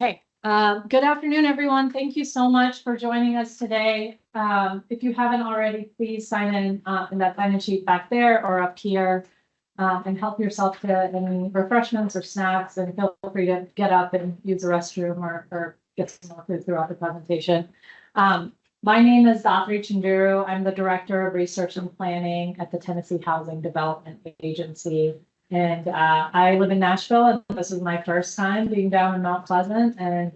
Hey, good afternoon, everyone. Thank you so much for joining us today. If you haven't already, please sign in that sign-in sheet back there or up here, and help yourself to any refreshments or snacks, and feel free to get up and use the restroom or get some more food throughout the presentation. My name is Dhatree Chanduru. I'm the Director of Research and Planning at the Tennessee Housing Development Agency. And I live in Nashville, and this is my first time being down in Mount Pleasant and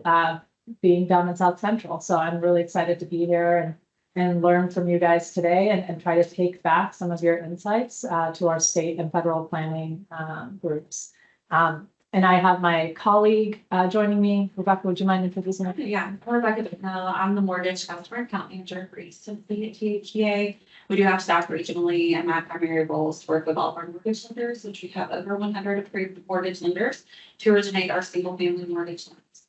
being down in South Central. So I'm really excited to be here and learn from you guys today and try to take back some of your insights to our state and federal planning groups. And I have my colleague joining me. Rebecca, would you mind introducing her? Yeah, Rebecca Bicknell. I'm the mortgage customer account manager for East Tennessee at THDA. We do have staff regionally, and my primary role is to work with all of our mortgage lenders, which we have over 100 approved mortgage lenders to originate our single family mortgage loans.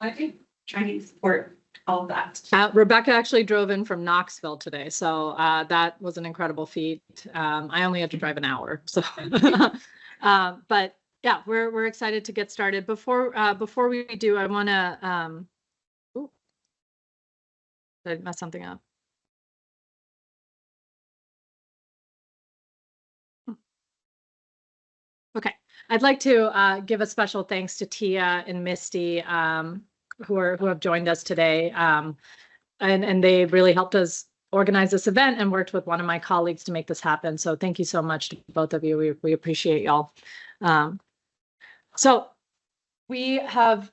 I think trying to support all of that. Rebecca actually drove in from Knoxville today, so that was an incredible feat. I only had to drive an hour, so but yeah, we're excited to get started. Before we do, I want to did I mess something up? Okay, I'd like to give a special thanks to Tia and Misty, who have joined us today, and they really helped us organize this event and worked with one of my colleagues to make this happen. So thank you so much to both of you. We appreciate y'all. So we have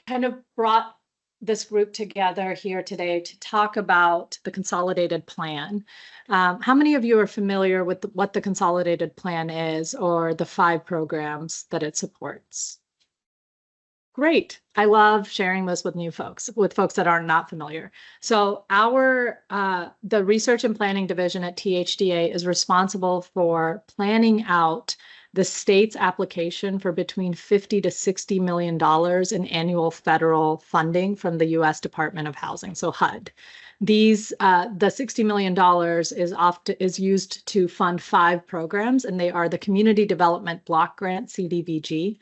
kind of brought this group together here today to talk about the consolidated plan. How many of you are familiar with what the consolidated plan is or the 5 programs that it supports? Great. I love sharing this with new folks, with folks that are not familiar. So the Research and Planning Division at THDA is responsible for planning out the state's application for between $50 to $60 million in annual federal funding from the U.S. Department of Housing, so HUD. The $60 million is used to fund 5 programs, and they are the Community Development Block Grant, CDBG.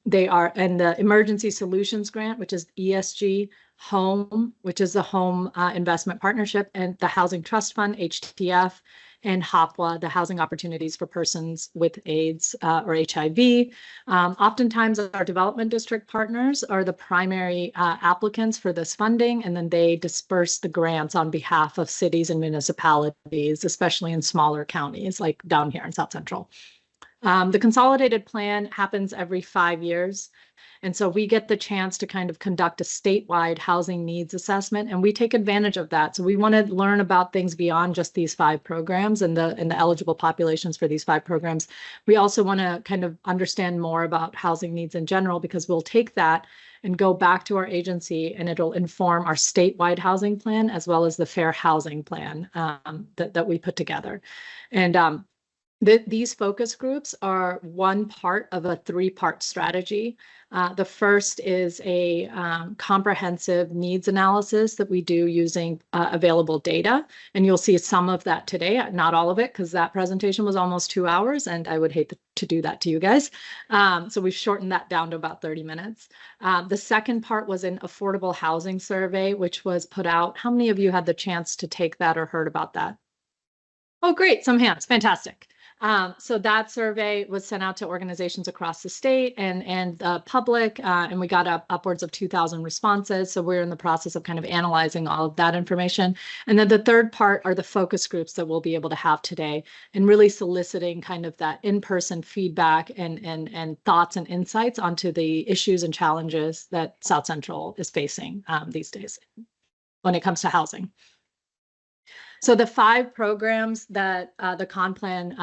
They are, and the Emergency Solutions Grant, which is ESG, Home, which is the Home Investment Partnership, and the Housing Trust Fund, HTF, and HOPWA, the Housing Opportunities for Persons with AIDS or HIV. Oftentimes, our development district partners are the primary applicants for this funding, and then they disperse the grants on behalf of cities and municipalities, especially in smaller counties like down here in South Central. The consolidated plan happens every 5 years. And so we get the chance to kind of conduct a statewide housing needs assessment, and we take advantage of that. So we want to learn about things beyond just these 5 programs and the eligible populations for these 5 programs. We also want to kind of understand more about housing needs in general, because we'll take that and go back to our agency, and it'll inform our statewide housing plan as well as the fair housing plan that we put together. And these focus groups are one part of a 3-part strategy. The first is a comprehensive needs analysis that we do using available data. And you'll see some of that today, not all of it, because that presentation was almost 2 hours, and I would hate to do that to you guys. So we've shortened that down to about 30 minutes. The second part was an affordable housing survey, which was put out. How many of you had the chance to take that or heard about that? Oh, great, some hands, fantastic. So that survey was sent out to organizations across the state and the public, and we got upwards of 2,000 responses. So we're in the process of kind of analyzing all of that information. And then the third part are the focus groups that we'll be able to have today, and really soliciting kind of that in-person feedback and thoughts and insights onto the issues and challenges that South Central is facing these days when it comes to housing. So the 5 programs that the Con Plan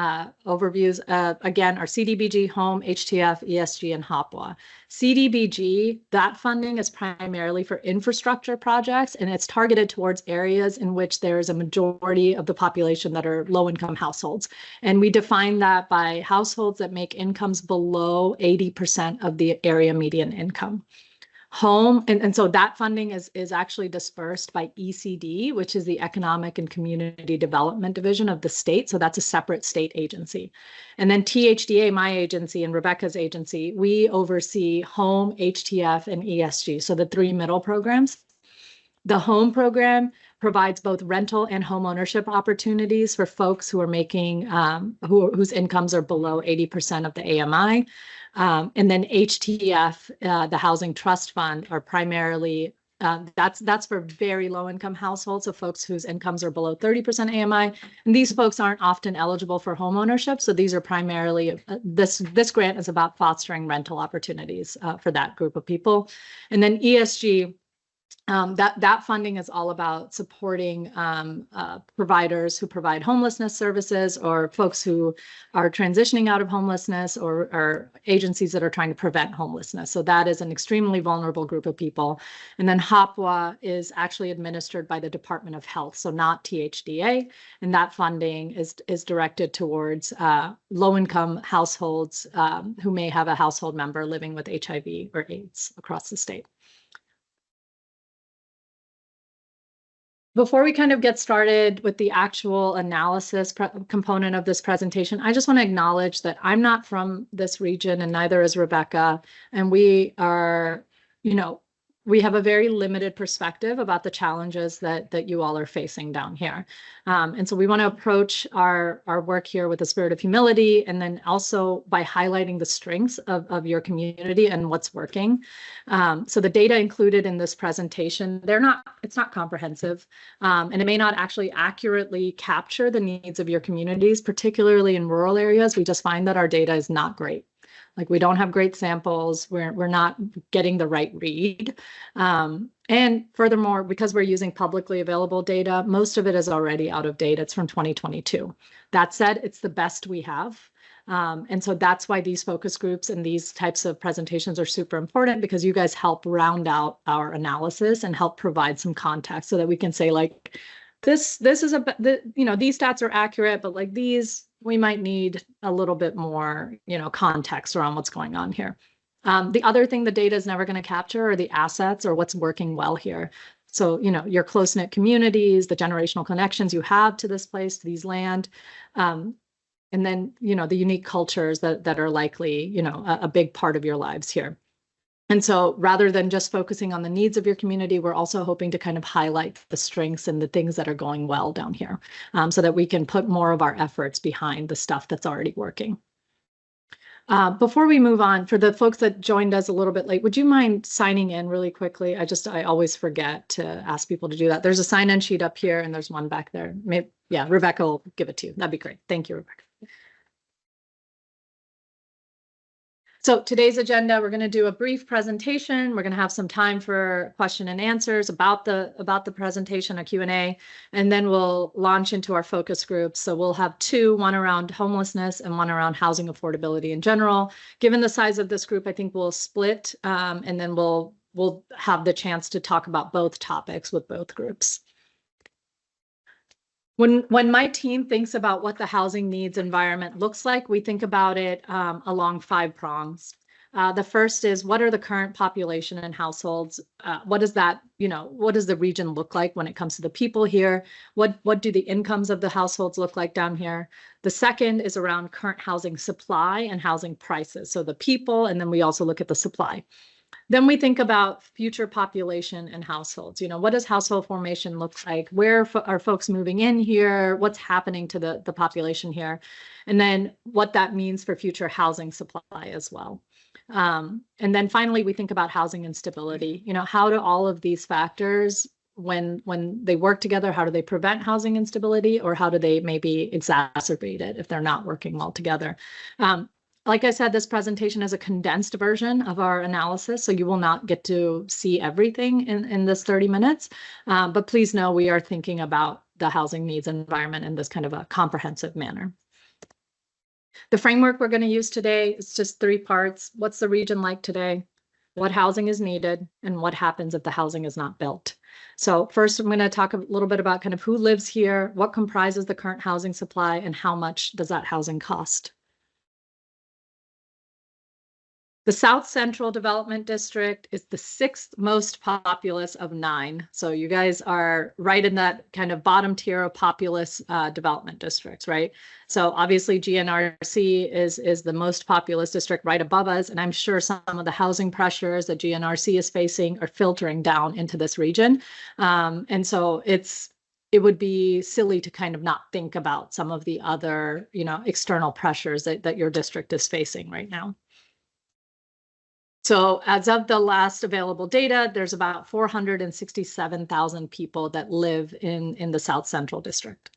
overviews, again, are CDBG, Home, HTF, ESG, and HOPWA. CDBG, that funding is primarily for infrastructure projects, and it's targeted towards areas in which there is a majority of the population that are low-income households. And we define that by households that make incomes below 80% of the area median income. Home, and so that funding is actually dispersed by ECD, which is the Economic and Community Development Division of the state. So that's a separate state agency. And then THDA, my agency, and Rebecca's agency, we oversee home, HTF, and ESG. So the three middle programs. The home program provides both rental and home ownership opportunities for folks who are making whose incomes are below 80% of the AMI. And then HTF, the Housing Trust Fund, are primarily that's for very low income households, so folks whose incomes are below 30% AMI. And these folks aren't often eligible for home ownership. So these are primarily this grant is about fostering rental opportunities for that group of people. And then ESG. That funding is all about supporting providers who provide homelessness services, or folks who are transitioning out of homelessness, or agencies that are trying to prevent homelessness. So that is an extremely vulnerable group of people. And then HOPWA is actually administered by the Department of Health, so not THDA. And that funding is directed towards low-income households who may have a household member living with HIV or AIDS across the state. Before we kind of get started with the actual analysis component of this presentation, I just want to acknowledge that I'm not from this region, and neither is Rebecca. And we are, we have a very limited perspective about the challenges that you all are facing down here. And so we want to approach our work here with a spirit of humility, and then also by highlighting the strengths of your community and what's working. So the data included in this presentation, it's not comprehensive, and it may not actually accurately capture the needs of your communities, particularly in rural areas. We just find that our data is not great. Like, we don't have great samples. We're not getting the right read. And furthermore, because we're using publicly available data, most of it is already out of date. It's from 2022. That said, it's the best we have. And so that's why these focus groups and these types of presentations are super important, because you guys help round out our analysis and help provide some context so that we can say, like, this is these stats are accurate, but like these, we might need a little bit more, context around what's going on here. The other thing the data is never going to capture are the assets or what's working well here. So, your close-knit communities, the generational connections you have to this place, to these land, and then, the unique cultures that are likely, a big part of your lives here. And so rather than just focusing on the needs of your community, we're also hoping to kind of highlight the strengths and the things that are going well down here, so that we can put more of our efforts behind the stuff that's already working. Before we move on, for the folks that joined us a little bit late, would you mind signing in really quickly? I always forget to ask people to do that. There's a sign-in sheet up here, and there's one back there. Yeah, Rebecca will give it to you. That'd be great. Thank you, Rebecca. So today's agenda, we're going to do a brief presentation. We're going to have some time for question and answers about the presentation, a Q&A, and then we'll launch into our focus groups. So we'll have two, one around homelessness and one around housing affordability in general. Given the size of this group, I think we'll split, and then we'll have the chance to talk about both topics with both groups. When my team thinks about what the housing needs environment looks like, we think about it along 5 prongs. The first is, what are the current population and households? What does that, what does the region look like when it comes to the people here? What do the incomes of the households look like down here? The second is around current housing supply and housing prices. So the people, and then we also look at the supply. Then we think about future population and households. What does household formation look like? Where are folks moving in here? What's happening to the population here? And then what that means for future housing supply as well. And then finally, we think about housing instability. How do all of these factors, when they work together, how do they prevent housing instability, or how do they maybe exacerbate it if they're not working well together? Like I said, this presentation is a condensed version of our analysis, so you will not get to see everything in this 30 minutes. But please know we are thinking about the housing needs environment in this kind of a comprehensive manner. The framework we're going to use today is just 3 parts. What's the region like today? What housing is needed? And what happens if the housing is not built? So first, I'm going to talk a little bit about kind of who lives here, what comprises the current housing supply, and how much does that housing cost? The South Central Development District is the 6th most populous of 9. So you guys are right in that kind of bottom tier of populous development districts, right? So obviously GNRC is the most populous district right above us. And I'm sure some of the housing pressures that GNRC is facing are filtering down into this region. And so it would be silly to kind of not think about some of the other, external pressures that your district is facing right now. So as of the last available data, there's about 467,000 people that live in the South Central District.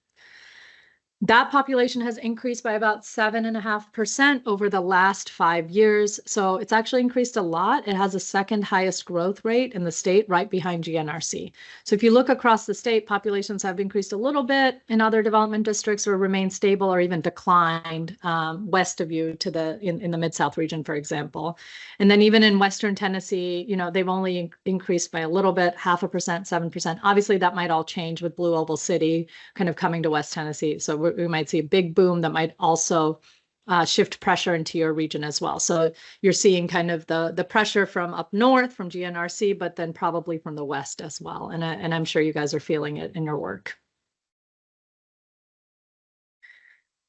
That population has increased by about 7.5% over the last 5 years. So it's actually increased a lot. It has the second highest growth rate in the state, right behind GNRC. So if you look across the state, populations have increased a little bit in other development districts, or remained stable or even declined west of you to in the Mid-South region, for example. And then even in Western Tennessee, they've only increased by a little bit, 0.5%, 7%. Obviously, that might all change with Blue Oval City kind of coming to West Tennessee. So we might see a big boom that might also shift pressure into your region as well. So you're seeing kind of the pressure from up north from GNRC, but then probably from the west as well. And I'm sure you guys are feeling it in your work.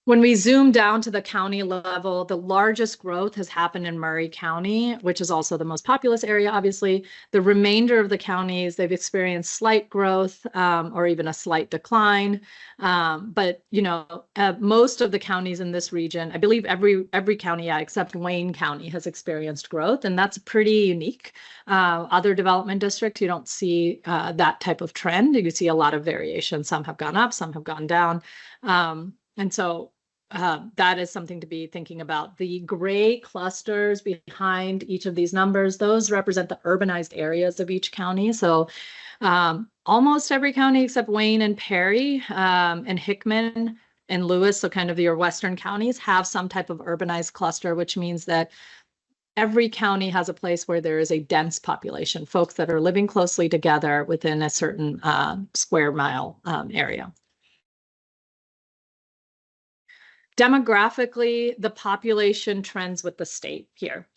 When we zoom down to the county level, the largest growth has happened in Maury County, which is also the most populous area, obviously. The remainder of the counties, they've experienced slight growth or even a slight decline. But, most of the counties in this region, I believe every county, except Wayne County, has experienced growth, and that's pretty unique. Other development districts, you don't see that type of trend. You see a lot of variation. Some have gone up, some have gone down. And so that is something to be thinking about. The gray clusters behind each of these numbers, those represent the urbanized areas of each county. So almost every county except Wayne and Perry and Hickman and Lewis, so kind of your western counties, have some type of urbanized cluster, which means that every county has a place where there is a dense population, folks that are living closely together within a certain square mile area. Demographically, the population trends with the state here,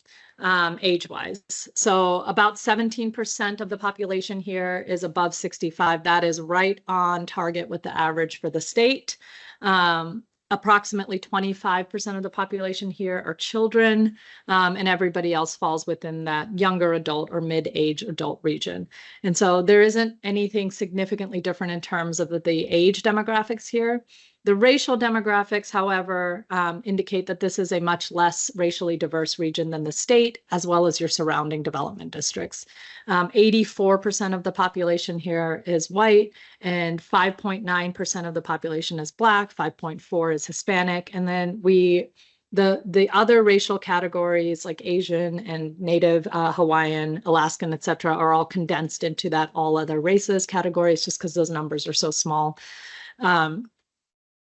age-wise. So about 17% of the population here is above 65. That is right on target with the average for the state. Approximately 25% of the population here are children, and everybody else falls within that younger adult or mid-age adult region. And so there isn't anything significantly different in terms of the age demographics here. The racial demographics, however, indicate that this is a much less racially diverse region than the state, as well as your surrounding development districts. 84% of the population here is white, and 5.9% of the population is Black, 5.4% is Hispanic, and then the other racial categories like Asian and Native, Hawaiian, Alaskan, et cetera, are all condensed into that all other races categories just because those numbers are so small.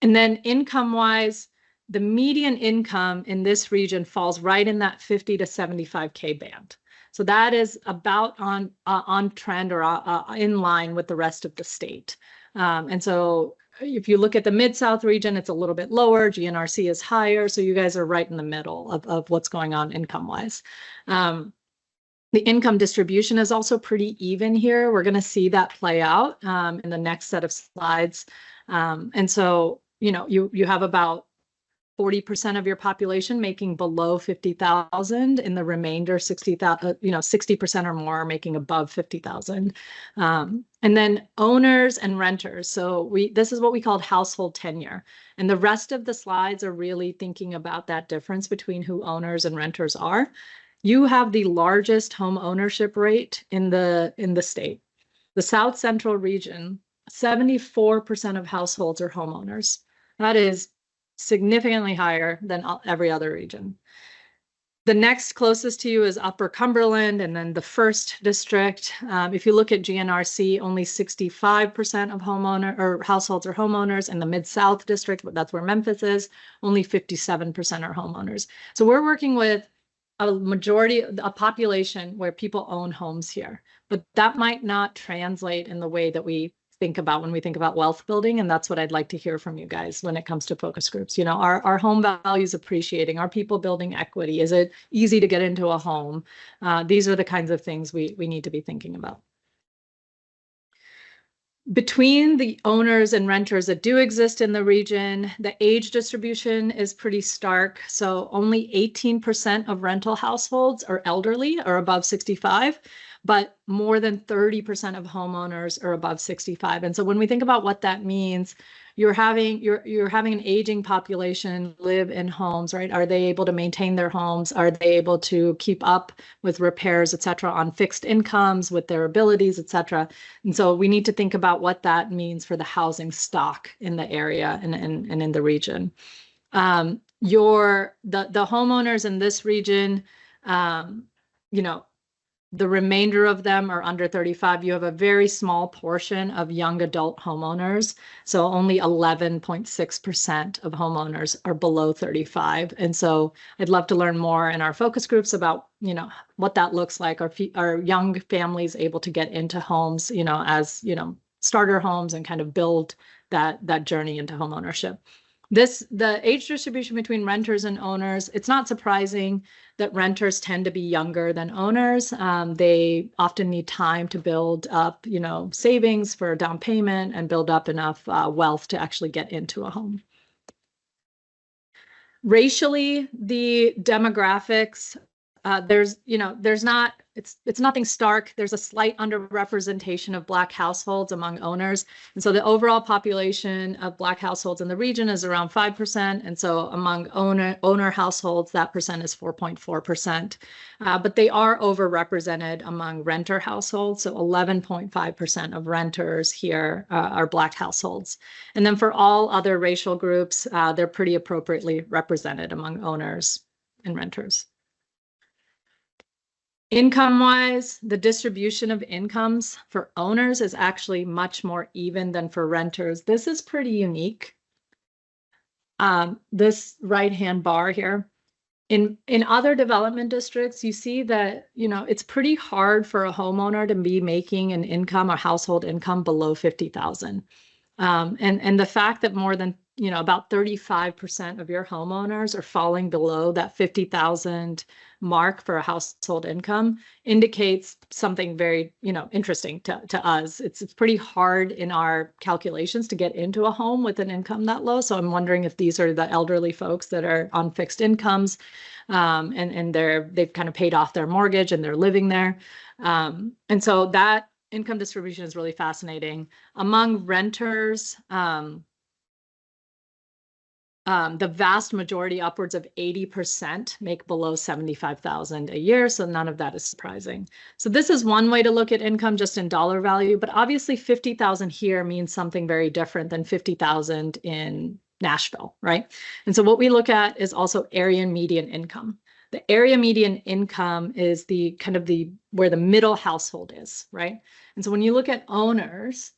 And then income-wise, the median income in this region falls right in that 50 to 75K band. So that is about on trend or in line with the rest of the state. And so if you look at the Mid-South region, it's a little bit lower. GNRC is higher. So you guys are right in the middle of what's going on income-wise. The income distribution is also pretty even here. We're going to see that play out in the next set of slides. And so, you have about 40% of your population making below 50,000, and the remainder 60,000, 60% or more making above 50,000. And then owners and renters. So this is what we called household tenure. And the rest of the slides are really thinking about that difference between who owners and renters are. You have the largest home ownership rate in the state. The South Central region, 74% of households are homeowners. That is significantly higher than every other region. The next closest to you is Upper Cumberland, and then the first district. If you look at GNRC, only 65% of households are homeowners. In the Mid-South district, that's where Memphis is, only 57% are homeowners. So we're working with a population where people own homes here, but that might not translate in the way that we think about when we think about wealth building. And that's what I'd like to hear from you guys when it comes to focus groups. You know, are home values appreciating? Are people building equity? Is it easy to get into a home? These are the kinds of things we need to be thinking about. Between the owners and renters that do exist in the region, the age distribution is pretty stark. So only 18% of rental households are elderly or above 65, but more than 30% of homeowners are above 65. And so when we think about what that means, you're having an aging population live in homes, right? Are they able to maintain their homes? Are they able to keep up with repairs, et cetera, on fixed incomes with their abilities, et cetera? And so we need to think about what that means for the housing stock in the area and in the region. The homeowners in this region, you know, the remainder of them are under 35. You have a very small portion of young adult homeowners. So only 11.6% of homeowners are below 35. And so I'd love to learn more in our focus groups about, you know, what that looks like. Are young families able to get into homes, you know, as, you know, starter homes and kind of build that journey into homeownership. The age distribution between renters and owners, it's not surprising that renters tend to be younger than owners. They often need time to build up, you know, savings for a down payment and build up enough wealth to actually get into a home. Racially, the demographics, it's nothing stark. There's a slight underrepresentation of Black households among owners. And so the overall population of Black households in the region is around 5%. And so among owner households, that percent is 4.4%. But they are overrepresented among renter households. So 11.5% of renters here are Black households. And then for all other racial groups, they're pretty appropriately represented among owners and renters. Income-wise, the distribution of incomes for owners is actually much more even than for renters. This is pretty unique. This right-hand bar here. In other development districts, you see that, you know, it's pretty hard for a homeowner to be making an income or household income below $50,000. And the fact that more than, you know, about 35% of your homeowners are falling below that $50,000 mark for a household income indicates something very, you know, interesting to us. It's pretty hard in our calculations to get into a home with an income that low. So I'm wondering if these are the elderly folks that are on fixed incomes, and they've kind of paid off their mortgage and they're living there. And so that income distribution is really fascinating. Among renters, the vast majority, upwards of 80%, make below $75,000 a year. So none of that is surprising. So this is one way to look at income just in dollar value, but obviously 50,000 here means something very different than 50,000 in Nashville, right? And so what we look at is also area median income. The area median income is the kind of where the middle household is, right? And so when you look at owners,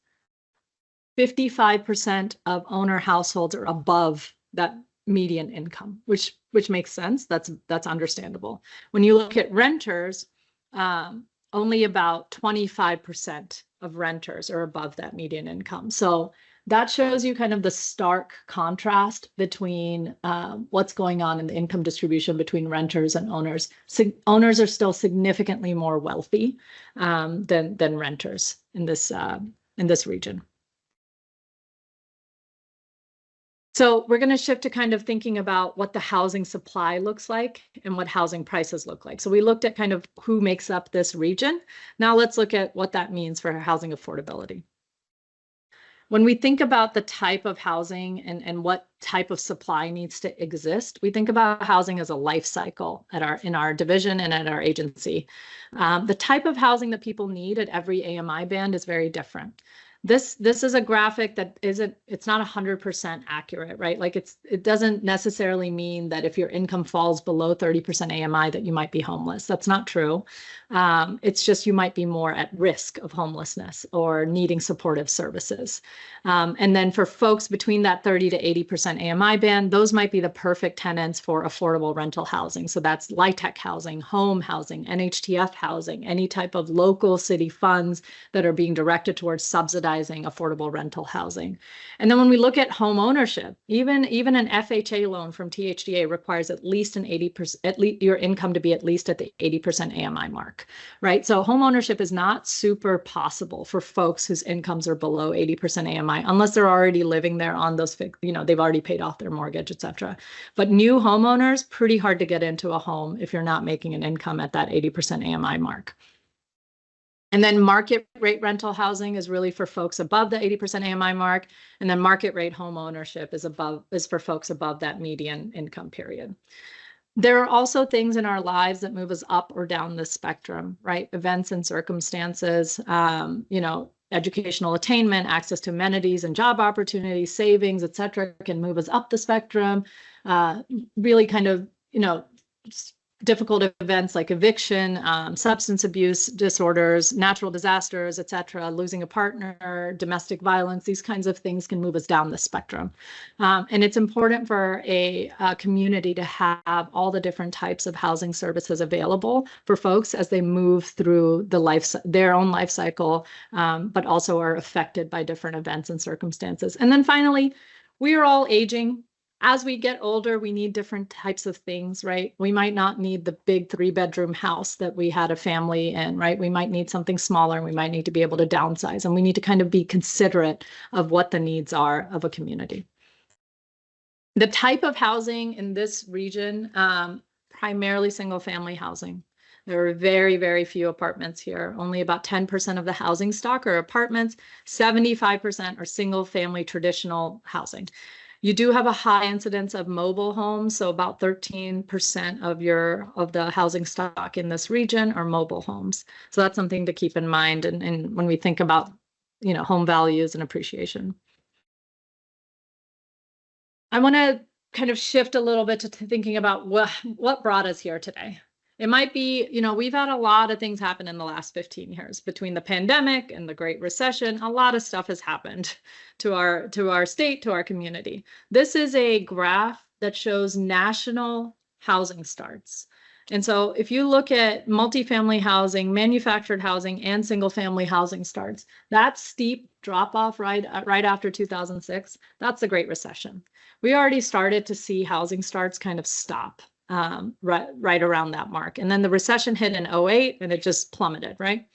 55% of owner households are above that median income, which makes sense. That's understandable. When you look at renters, only about 25% of renters are above that median income. So that shows you kind of the stark contrast between what's going on in the income distribution between renters and owners. Owners are still significantly more wealthy than renters in this region. So we're going to shift to kind of thinking about what the housing supply looks like and what housing prices look like. So we looked at kind of who makes up this region. Now let's look at what that means for housing affordability. When we think about the type of housing and what type of supply needs to exist, we think about housing as a life cycle in our division and at our agency. The type of housing that people need at every AMI band is very different. This is a graphic that it's not 100% accurate, right? Like it doesn't necessarily mean that if your income falls below 30% AMI that you might be homeless. That's not true. It's just you might be more at risk of homelessness or needing supportive services. And then for folks between that 30 to 80% AMI band, those might be the perfect tenants for affordable rental housing. So that's LIHTC housing, home housing, NHTF housing, any type of local city funds that are being directed towards subsidized subsidizing affordable rental housing. And then when we look at home ownership, even an FHA loan from THDA requires at least an 80%, at least your income to be at least at the 80% AMI mark, right? So home ownership is not super possible for folks whose incomes are below 80% AMI, unless they're already living there on those, they've already paid off their mortgage, et cetera. But new homeowners, pretty hard to get into a home if you're not making an income at that 80% AMI mark. And then market rate rental housing is really for folks above the 80% AMI mark. And then market rate home ownership is for folks above that median income period. There are also things in our lives that move us up or down the spectrum, right? Events and circumstances, educational attainment, access to amenities and job opportunities, savings, et cetera, can move us up the spectrum. Really kind of, difficult events like eviction, substance abuse disorders, natural disasters, et cetera, losing a partner, domestic violence, these kinds of things can move us down the spectrum. And it's important for a community to have all the different types of housing services available for folks as they move through their own life cycle, but also are affected by different events and circumstances. And then finally, we are all aging. As we get older, we need different types of things, right? We might not need the big 3-bedroom house that we had a family in, right? We might need something smaller, and we might need to be able to downsize, and we need to kind of be considerate of what the needs are of a community. The type of housing in this region, primarily single-family housing. There are very, very few apartments here. Only about 10% of the housing stock are apartments. 75% are single-family traditional housing. You do have a high incidence of mobile homes, so about 13% of the housing stock in this region are mobile homes. So that's something to keep in mind, and when we think about, home values and appreciation. I want to kind of shift a little bit to thinking about what brought us here today. It might be, we've had a lot of things happen in the last 15 years between the pandemic and the Great Recession. A lot of stuff has happened to our state, to our community. This is a graph that shows national housing starts. And so if you look at multifamily housing, manufactured housing, and single family housing starts, that steep drop off right after 2006, that's the Great Recession. We already started to see housing starts kind of stop. Right around that mark. And then the recession hit in 2008 and it just plummeted, right?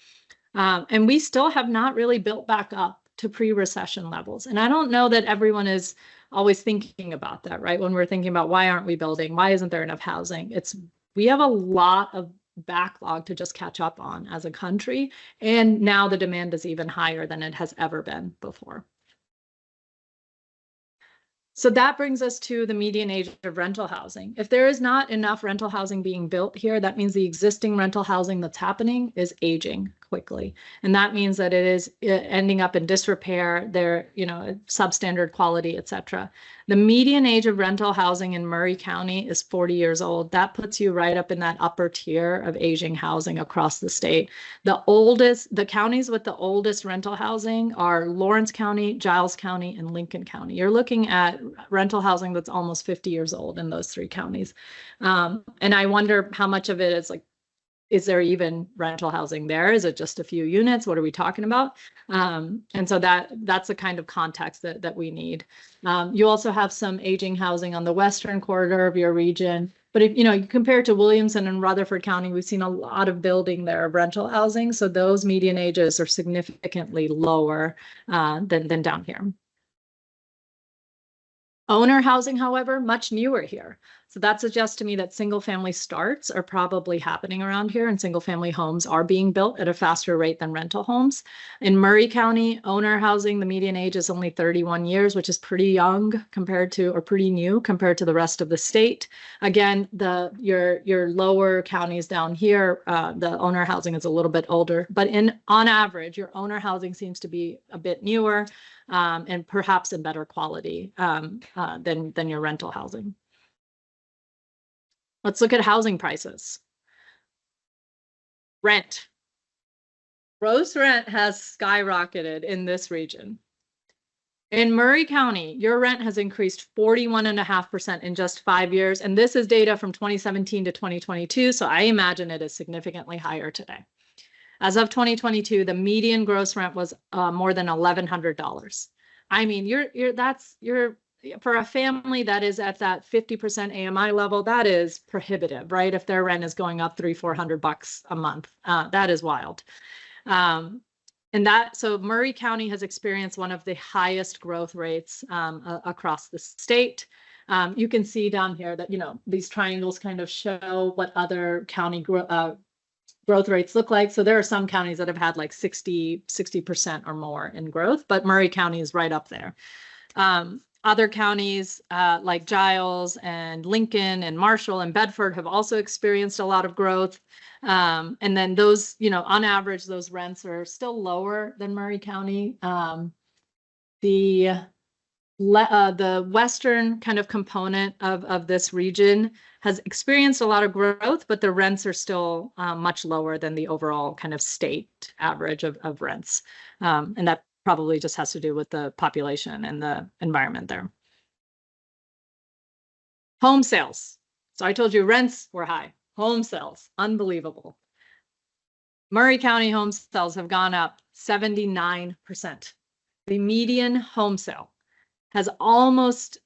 And we still have not really built back up to pre-recession levels. And I don't know that everyone is always thinking about that, right? When we're thinking about why aren't we building? Why isn't there enough housing? We have a lot of backlog to just catch up on as a country. And now the demand is even higher than it has ever been before. So that brings us to the median age of rental housing. If there is not enough rental housing being built here, that means the existing rental housing that's happening is aging quickly. And that means that it is ending up in disrepair, substandard quality, et cetera. The median age of rental housing in Murray County is 40 years old. That puts you right up in that upper tier of aging housing across the state. The counties with the oldest rental housing are Lawrence County, Giles County, and Lincoln County. You're looking at rental housing that's almost 50 years old in those 3 counties. And I wonder how much of it is like, is there even rental housing there? Is it just a few units? What are we talking about? And so that's the kind of context that we need. You also have some aging housing on the western corridor of your region. But if you compare it to Williamson and Rutherford County, we've seen a lot of building there of rental housing. So those median ages are significantly lower than down here. Owner housing, however, much newer here. So that suggests to me that single family starts are probably happening around here, and single family homes are being built at a faster rate than rental homes. In Murray County, owner housing, the median age is only 31 years, which is pretty young pretty new compared to the rest of the state. Again, your lower counties down here, the owner housing is a little bit older, but on average, your owner housing seems to be a bit newer and perhaps in better quality than your rental housing. Let's look at housing prices. Rent. Gross rent has skyrocketed in this region. In Murray County, your rent has increased 41.5% in just 5 years. And this is data from 2017 to 2022. So I imagine it is significantly higher today. As of 2022, the median gross rent was more than $1,100. I mean, you're for a family that is at that 50% AMI level, that is prohibitive, right? If their rent is going up $300-400 a month, that is wild. So Murray County has experienced one of the highest growth rates across the state. You can see down here that, these triangles kind of show what other county growth rates look like. So there are some counties that have had like 60% or more in growth, but Murray County is right up there. Other counties like Giles and Lincoln and Marshall and Bedford have also experienced a lot of growth. And then those, on average, those rents are still lower than Murray County. The western kind of component of this region has experienced a lot of growth, but the rents are still much lower than the overall kind of state average of rents. And that probably just has to do with the population and the environment there. Home sales. So I told you rents were high. Home sales, unbelievable. Murray County home sales have gone up 79%. The median home sale has almost,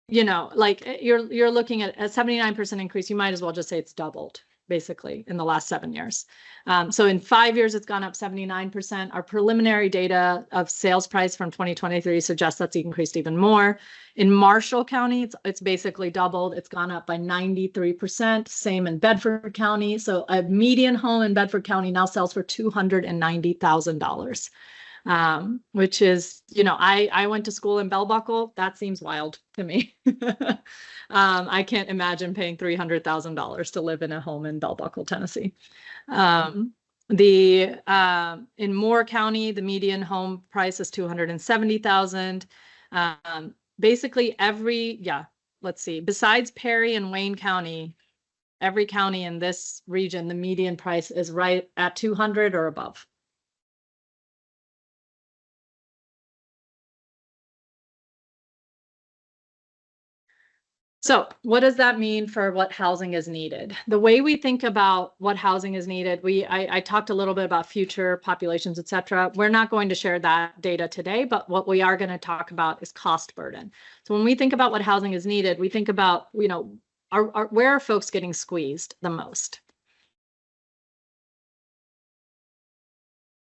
like you're looking at a 79% increase. You might as well just say it's doubled basically in the last 7 years. So in 5 years, it's gone up 79%. Our preliminary data of sales price from 2023 suggests that's increased even more. In Marshall County, it's basically doubled. It's gone up by 93%. Same in Bedford County. So a median home in Bedford County now sells for $290,000. Which is, I went to school in Bell Buckle. That seems wild to me. I can't imagine paying $300,000 to live in a home in Bell Buckle, Tennessee. In Moore County, the median home price is $270,000. Basically let's see, besides Perry and Wayne County, every county in this region, the median price is right at 200 or above. So what does that mean for what housing is needed? The way we think about what housing is needed, I talked a little bit about future populations, et cetera. We're not going to share that data today, but what we are going to talk about is cost burden. So when we think about what housing is needed, we think about, where are folks getting squeezed the most?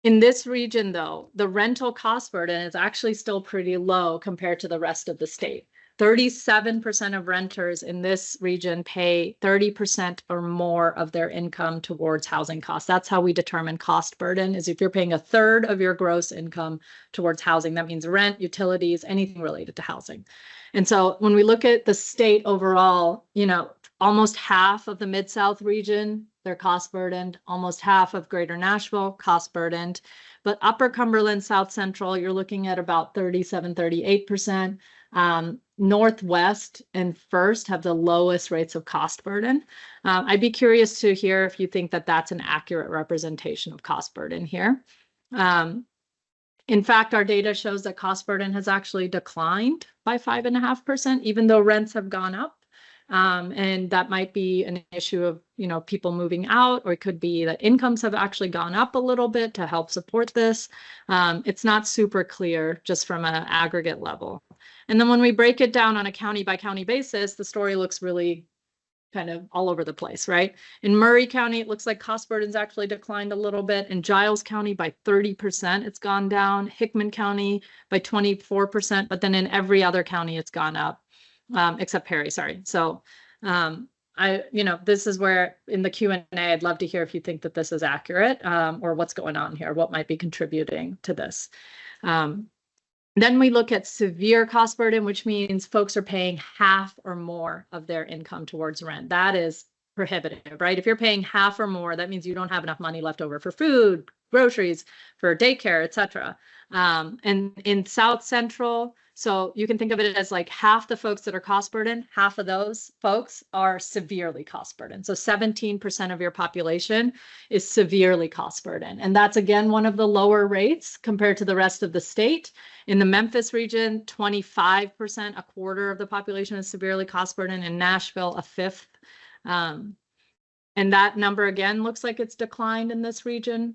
In this region, though, the rental cost burden is actually still pretty low compared to the rest of the state. 37% of renters in this region pay 30% or more of their income towards housing costs. That's how we determine cost burden, is if you're paying a third of your gross income towards housing. That means rent, utilities, anything related to housing. And so when we look at the state overall, almost half of the Mid-South region, they're cost burdened. Almost half of Greater Nashville, cost burdened. But Upper Cumberland, South Central, you're looking at about 38%. Northwest and First have the lowest rates of cost burden. I'd be curious to hear if you think that that's an accurate representation of cost burden here. In fact, our data shows that cost burden has actually declined by 5.5%, even though rents have gone up. And that might be an issue of, people moving out, or it could be that incomes have actually gone up a little bit to help support this. It's not super clear just from an aggregate level. And then when we break it down on a county by county basis, the story looks really kind of all over the place, right? In Murray County, it looks like cost burden's actually declined a little bit. In Giles County, by 30%, it's gone down. Hickman County by 24%, but then in every other county, it's gone up. Except Perry, sorry. So, this is where in the Q&A, I'd love to hear if you think that this is accurate, or what's going on here, what might be contributing to this. Then we look at severe cost burden, which means folks are paying half or more of their income towards rent. That is prohibitive, right? If you're paying half or more, that means you don't have enough money left over for food, groceries, for daycare, et cetera. And in South Central, so you can think of it as like half the folks that are cost burdened, half of those folks are severely cost burdened. So 17% of your population is severely cost burdened. And that's, again, one of the lower rates compared to the rest of the state. In the Memphis region, 25%, a quarter of the population is severely cost burdened. In Nashville, a fifth. And that number, again, looks like it's declined in this region.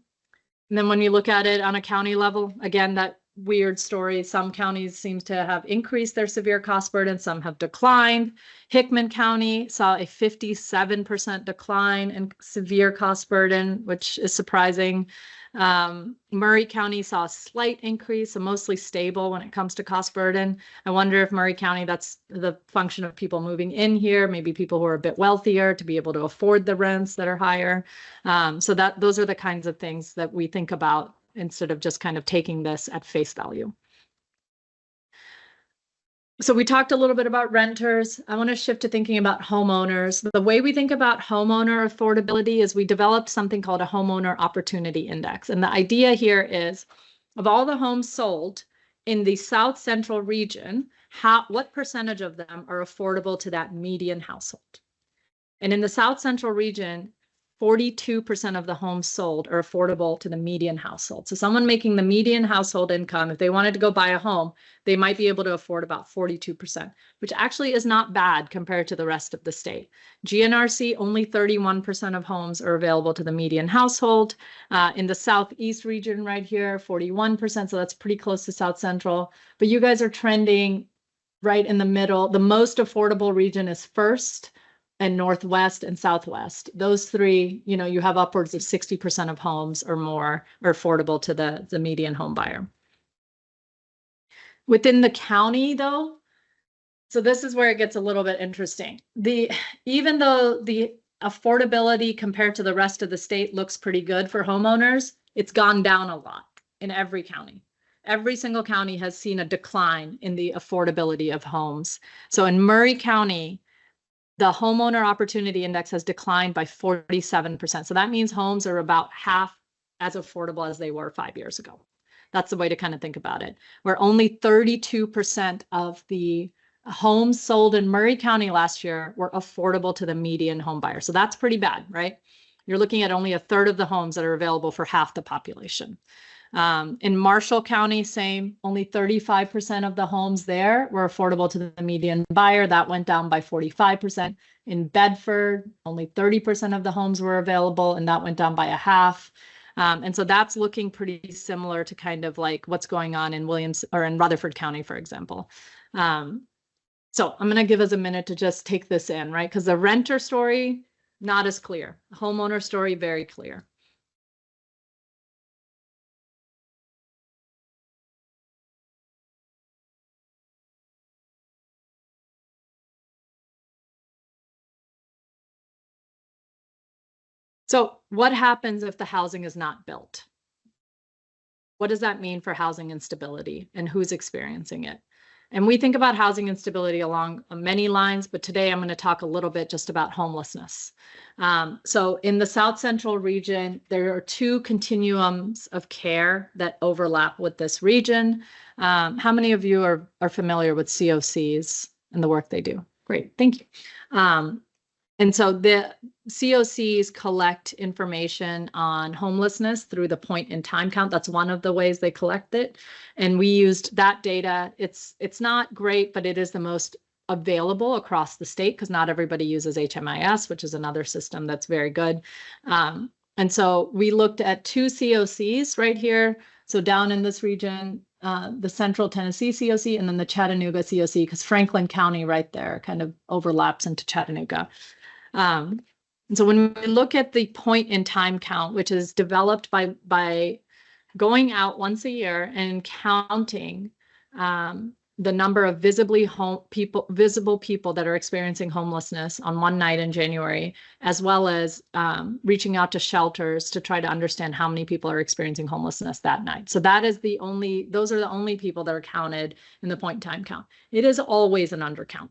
And then when you look at it on a county level, again, that weird story, some counties seem to have increased their severe cost burden, some have declined. Hickman County saw a 57% decline in severe cost burden, which is surprising. Murray County saw a slight increase, so mostly stable when it comes to cost burden. I wonder if Murray County, that's the function of people moving in here, maybe people who are a bit wealthier to be able to afford the rents that are higher. So those are the kinds of things that we think about instead of just kind of taking this at face value. So we talked a little bit about renters. I want to shift to thinking about homeowners. The way we think about homeowner affordability is we developed something called a homeowner opportunity index. And the idea here is of all the homes sold in the South Central region, what percentage of them are affordable to that median household? And in the South Central region, 42% of the homes sold are affordable to the median household. So someone making the median household income, if they wanted to go buy a home, they might be able to afford about 42%, which actually is not bad compared to the rest of the state. GNRC, only 31% of homes are available to the median household. In the Southeast region right here, 41%, so that's pretty close to South Central. But you guys are trending right in the middle. The most affordable region is first, and Northwest and Southwest. Those three, you have upwards of 60% of homes or more are affordable to the median home buyer. Within the county though, so this is where it gets a little bit interesting. Even though the affordability compared to the rest of the state looks pretty good for homeowners, it's gone down a lot in every county. Every single county has seen a decline in the affordability of homes. So in Murray County, the homeowner opportunity index has declined by 47%. So that means homes are about half as affordable as they were 5 years ago. That's the way to kind of think about it. Where only 32% of the homes sold in Murray County last year were affordable to the median home buyer. So that's pretty bad, right? You're looking at only a third of the homes that are available for half the population. In Marshall County, same, only 35% of the homes there were affordable to the median buyer. That went down by 45%. In Bedford, only 30% of the homes were available, and that went down by a half. And so that's looking pretty similar to kind of like what's going on in in Rutherford County, for example. So I'm going to give us a minute to just take this in, right? Because the renter story, not as clear. Homeowner story, very clear. So what happens if the housing is not built? What does that mean for housing instability and who's experiencing it? And we think about housing instability along many lines, but today I'm going to talk a little bit just about homelessness. So in the South Central region, there are two continuums of care that overlap with this region. How many of you are familiar with COCs and the work they do? Great, thank you. And so the COCs collect information on homelessness through the point in time count. That's one of the ways they collect it. And we used that data. It's not great, but it is the most available across the state because not everybody uses HMIS, which is another system that's very good. And so we looked at two COCs right here. So down in this region, the Central Tennessee COC and then the Chattanooga COC, because Franklin County right there kind of overlaps into Chattanooga. And so when we look at the point in time count, which is developed by going out once a year and counting the number of visible people that are experiencing homelessness on one night in January, as well as reaching out to shelters to try to understand how many people are experiencing homelessness that night. So those are the only people that are counted in the point in time count. It is always an undercount.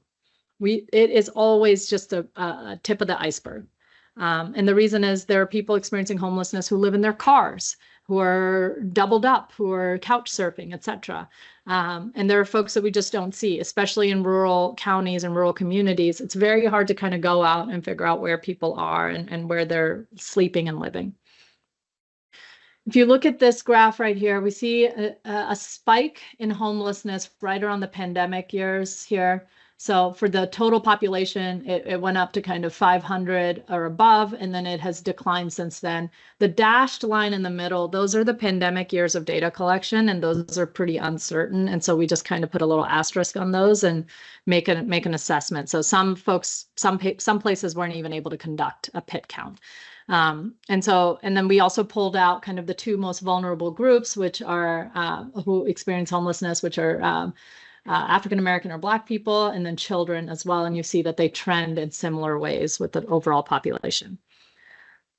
It is always just a tip of the iceberg. And the reason is there are people experiencing homelessness who live in their cars, who are doubled up, who are couch surfing, et cetera. And there are folks that we just don't see, especially in rural counties and rural communities. It's very hard to kind of go out and figure out where people are and where they're sleeping and living. If you look at this graph right here, we see a spike in homelessness right around the pandemic years here. So for the total population, it went up to kind of 500 or above, and then it has declined since then. The dashed line in the middle, those are the pandemic years of data collection, and those are pretty uncertain. And so we just kind of put a little asterisk on those and make an assessment. So some folks, some places weren't even able to conduct a PIT count. And then we also pulled out kind of the two most vulnerable groups, which are who experience homelessness, which are African American or Black people, and then children as well. And you see that they trend in similar ways with the overall population.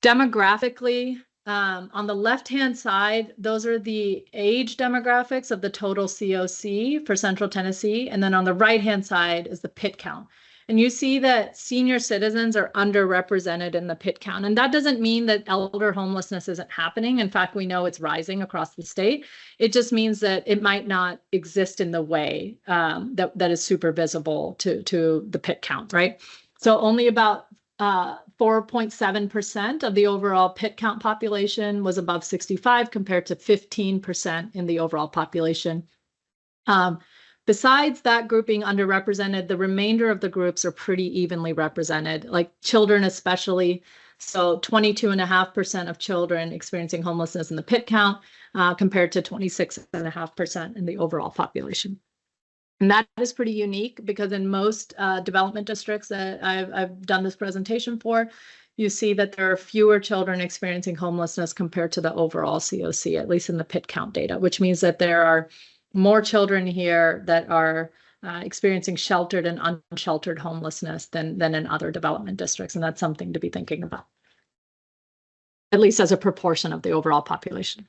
Demographically, on the left-hand side, those are the age demographics of the total COC for Central Tennessee. And then on the right-hand side is the PIT count. And you see that senior citizens are underrepresented in the PIT count. And that doesn't mean that elder homelessness isn't happening. In fact, we know it's rising across the state. It just means that it might not exist in the way that is super visible to the PIT count, right? So only about 4.7% of the overall PIT count population was above 65 compared to 15% in the overall population. Besides that group being underrepresented, the remainder of the groups are pretty evenly represented, like children especially. So 22.5% of children experiencing homelessness in the PIT count compared to 26.5% in the overall population. And that is pretty unique because in most development districts that I've done this presentation for, you see that there are fewer children experiencing homelessness compared to the overall COC, at least in the PIT count data, which means that there are more children here that are experiencing sheltered and unsheltered homelessness than in other development districts. And that's something to be thinking about, at least as a proportion of the overall population.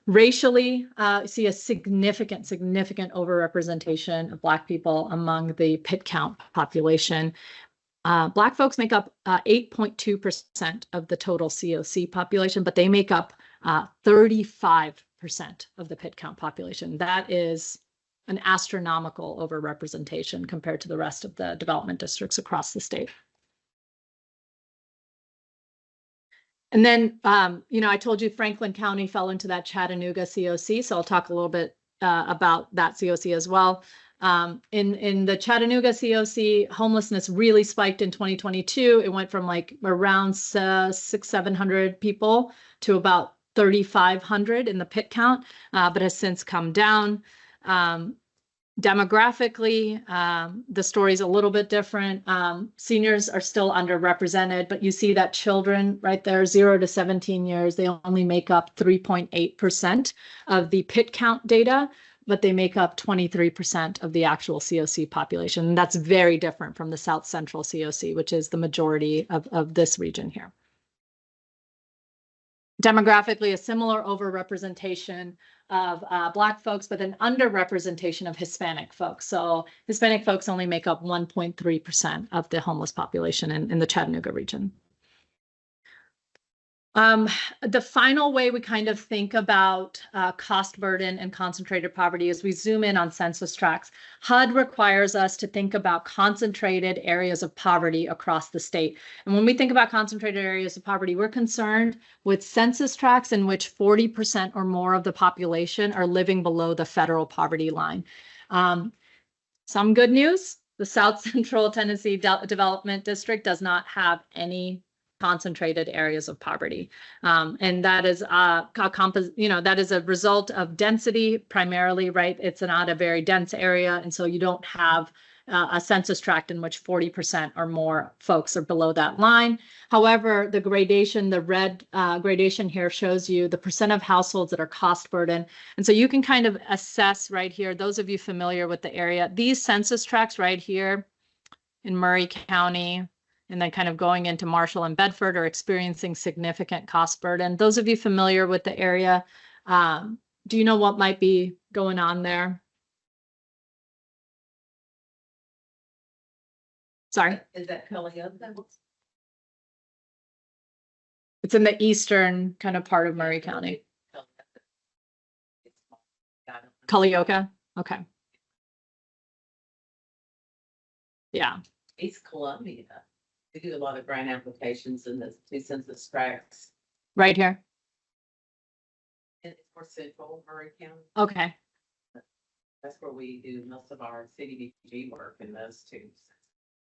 Racially, you see a significant overrepresentation of Black people among the PIT count population. Black folks make up 8.2% of the total COC population, but they make up 35% of the PIT count population. That is an astronomical overrepresentation compared to the rest of the development districts across the state. And then, I told you Franklin County fell into that Chattanooga COC, so I'll talk a little bit about that COC as well. In the Chattanooga COC, homelessness really spiked in 2022. It went from like around 600-700 people to about 3,500 in the PIT count, but has since come down. Demographically, the story's a little bit different. Seniors are still underrepresented, but you see that children right there, 0 to 17 years, they only make up 3.8% of the PIT count data, but they make up 23% of the actual COC population. And that's very different from the South Central COC, which is the majority of this region here. Demographically, a similar overrepresentation of Black folks, but an underrepresentation of Hispanic folks. So Hispanic folks only make up 1.3% of the homeless population in the Chattanooga region. The final way we kind of think about cost burden and concentrated poverty is we zoom in on census tracts. HUD requires us to think about concentrated areas of poverty across the state. And when we think about concentrated areas of poverty, we're concerned with census tracts in which 40% or more of the population are living below the federal poverty line. Some good news, the South Central Tennessee Development District does not have any concentrated areas of poverty. And that is that is a result of density primarily, right? It's not a very dense area. And so you don't have a census tract in which 40% or more folks are below that line. However, the gradation, the red gradation here shows you the percent of households that are cost burden. And so you can kind of assess right here, those of you familiar with the area, these census tracts right here in Maury County, and then kind of going into Marshall and Bedford are experiencing significant cost burden. Those of you familiar with the area, do you know what might be going on there? Sorry? Is that Culleoka? It's in the eastern kind of part of Maury County. Culleoka? Okay. Yeah. East Columbia. We do a lot of grant applications in the two census tracts. Right here? And it's for Central Maury County. Okay. That's where we do most of our CDBG work in those two.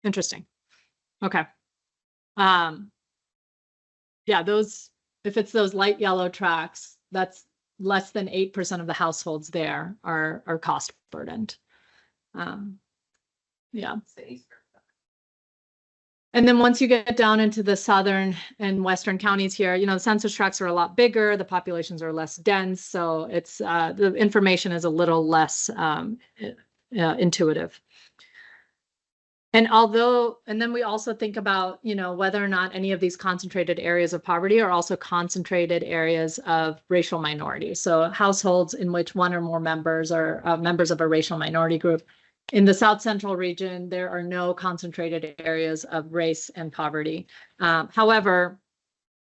Interesting. Okay. Yeah, those, if it's those light yellow tracks, that's less than 8% of the households there are cost burdened. Yeah. Cities. And then once you get down into the southern and western counties here, you know, the census tracts are a lot bigger, the populations are less dense, so it's the information is a little less intuitive. And then we also think about, you know, whether or not any of these concentrated areas of poverty are also concentrated areas of racial minority. So households in which one or more members are members of a racial minority group. In the South Central region, there are no concentrated areas of race and poverty. However,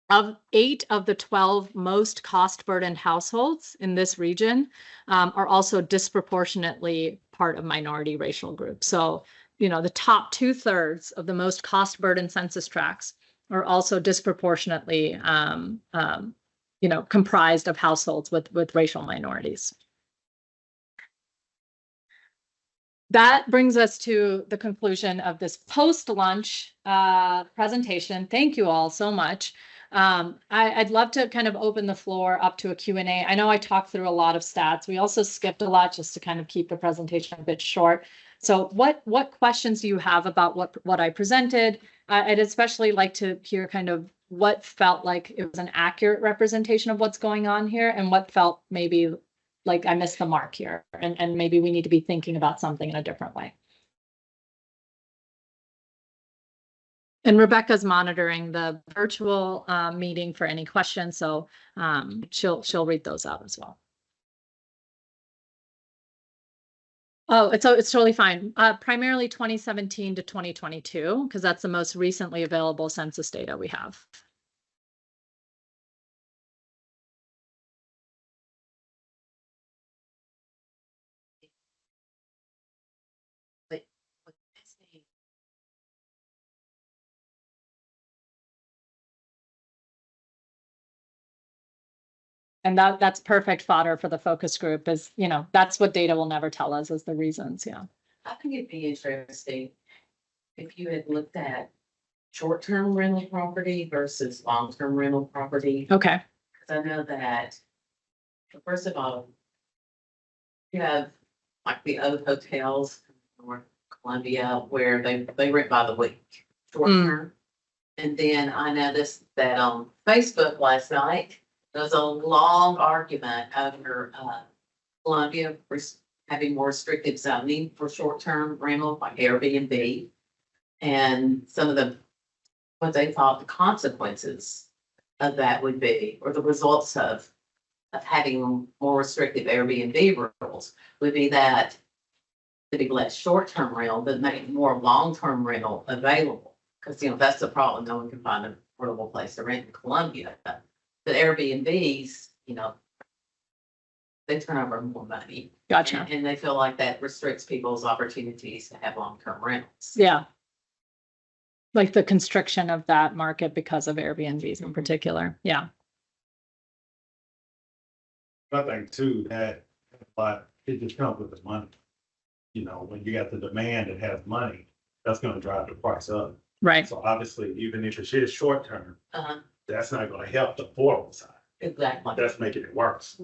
of 8 of the 12 most cost burdened households in this region are also disproportionately part of minority racial groups. So, you know, the top 2/3 of the most cost burdened census tracts are also disproportionately, you know, comprised of households with racial minorities. That brings us to the conclusion of this post-lunch presentation. Thank you all so much. I'd love to kind of open the floor up to a Q&A. I know I talked through a lot of stats. We also skipped a lot just to kind of keep the presentation a bit short. So what questions do you have about what I presented? I'd especially like to hear kind of what felt like it was an accurate representation of what's going on here and what felt maybe like I missed the mark here and maybe we need to be thinking about something in a different way. And Rebecca's monitoring the virtual meeting for any questions, so she'll read those out as well. Oh, it's totally fine. Primarily 2017 to 2022, because that's the most recently available census data we have. And that's perfect fodder for the focus group is, you know, that's what data will never tell us is the reasons. Yeah. I think it'd be interesting if you had looked at short-term rental property versus long-term rental property. Okay. Because I know that, first of all, you have like the other hotels in North Columbia where they rent by the week, short term. And then I noticed that on Facebook last night, there was a long argument over Columbia having more restrictive zoning for short-term rental like Airbnb. And some of the, what they thought the consequences of that would be, or the results of having more restrictive Airbnb rules would be that to be less short-term rental, but make more long-term rental available. Because, you know, that's the problem. No one can find an affordable place to rent in Columbia. But Airbnbs, you know, they turn over more money. Gotcha. And they feel like that restricts people's opportunities to have long-term rentals. Yeah. Like the constriction of that market because of Airbnbs in particular. Yeah. I think too, that, but it just comes with the money. You know, when you got the demand that has money, that's gonna drive the price up. Right. So obviously, even if it is short term, Uh-huh, that's not gonna help the affordable side. exactly. That's making it worse,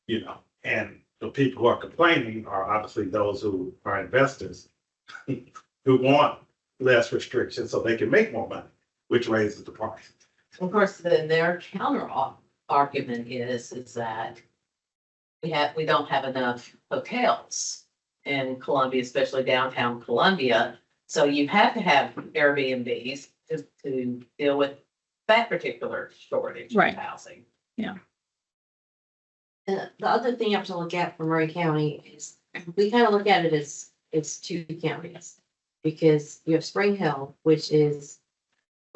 you know, and the people who are complaining are obviously those who are investors who want less restrictions so they can make more money, which raises the price. Of course, then their counter argument is that we don't have enough hotels in Columbia, especially downtown Columbia. So you have to have Airbnbs to deal with that particular shortage Right. of housing. And the other thing you have to look at for Murray County is, we kind of look at it as, it's 2 counties. Because you have Spring Hill, which is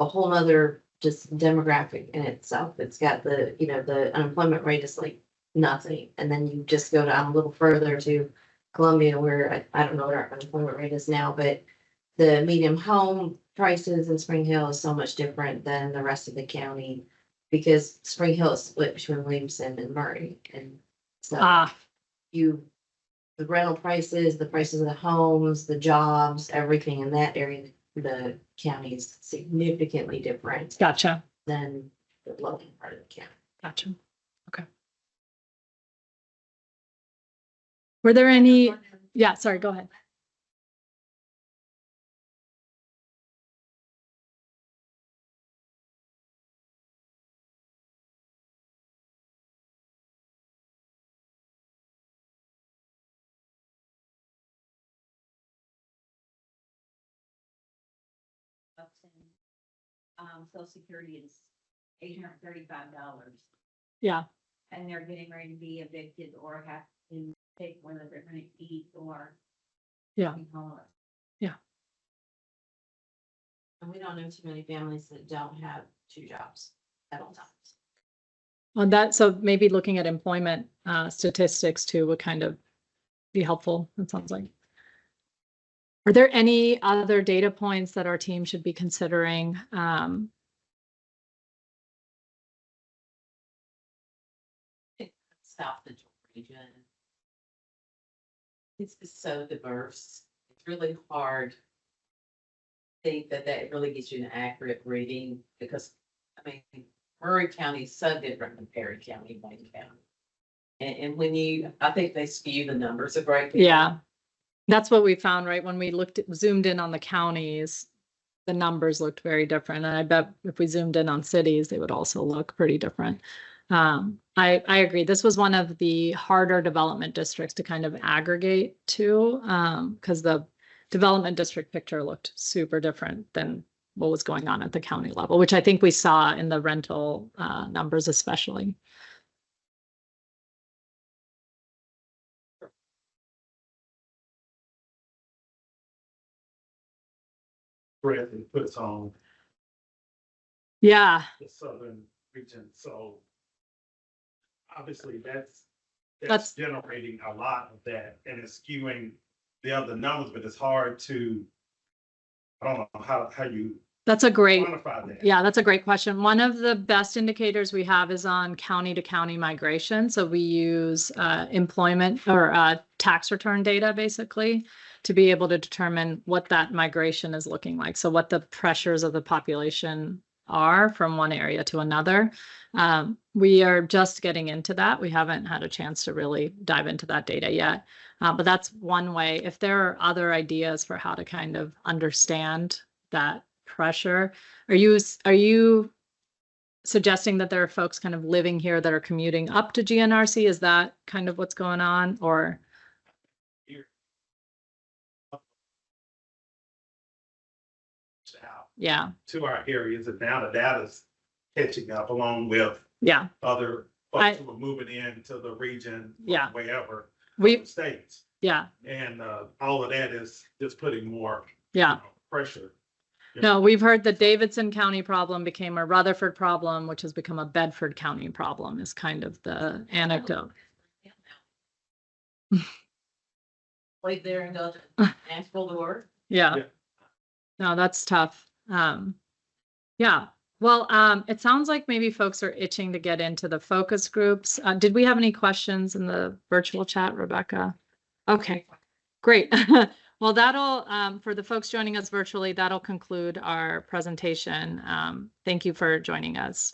a whole nother just demographic in itself. It's got the, you know, the unemployment rate is like nothing. And then you just go down a little further to Columbia where I don't know what our unemployment rate is now, but the medium home prices in Spring Hill is so much different than the rest of the county. Because Spring Hill is split between Williamson and Murray, and so the the rental prices, the prices of the homes, the jobs, everything in that area, the county is significantly different Gotcha, than the local part of the county. gotcha. Okay. Were there any, yeah, sorry, go ahead. Social Security is $835, Yeah, and they're getting ready to be evicted or have to take one of their rent eat or. Yeah. be homeless. And we don't know too many families that don't have two jobs at all times. on that, so maybe looking at employment statistics too would kind of be helpful, it sounds like. Are there any other data points that our team should be considering? South Central region. It's so diverse. It's really hard. to Think that that really gives you an accurate reading because, I mean, Murray County is so different from Perry County, Wayne County. And when you, I think they skew the numbers a great deal. Yeah, that's what we found, right? When we zoomed in on the counties, the numbers looked very different. And I bet if we zoomed in on cities, they would also look pretty different. I agree. This was one of the harder development districts to kind of aggregate to, because the development district picture looked super different than what was going on at the county level, which I think we saw in the rental numbers especially. Bradley puts on Yeah, the southern region, so obviously That's- that's generating a lot of that and it's skewing the other numbers, but it's hard to, I don't know how you that's a great. quantify that. Yeah, that's a great question. One of the best indicators we have is on county to county migration. So we use employment or tax return data basically to be able to determine what that migration is looking like. So what the pressures of the population are from one area to another. We are just getting into that. We haven't had a chance to really dive into that data yet. But that's one way. If there are other ideas for how to kind of understand that pressure, are you suggesting that there are folks kind of living here that are commuting up to GNRC? Is that kind of what's going on, or? Out Yeah, to our areas and now the data's catching up along with yeah, other I- folks who are moving into the region. Yeah. Wherever, we, states. yeah, And all of that is just putting more yeah. pressure. No, we've heard the Davidson County problem became a Rutherford problem, which has become a Bedford County problem is kind of the anecdote. Wait there and go to Nashville to work. Yeah. Yeah. No, that's tough. Yeah. Well, it sounds like maybe folks are itching to get into the focus groups. Did we have any questions in the virtual chat, Rebecca? Okay, great. Well, that'll, for the folks joining us virtually, that'll conclude our presentation. Thank you for joining us.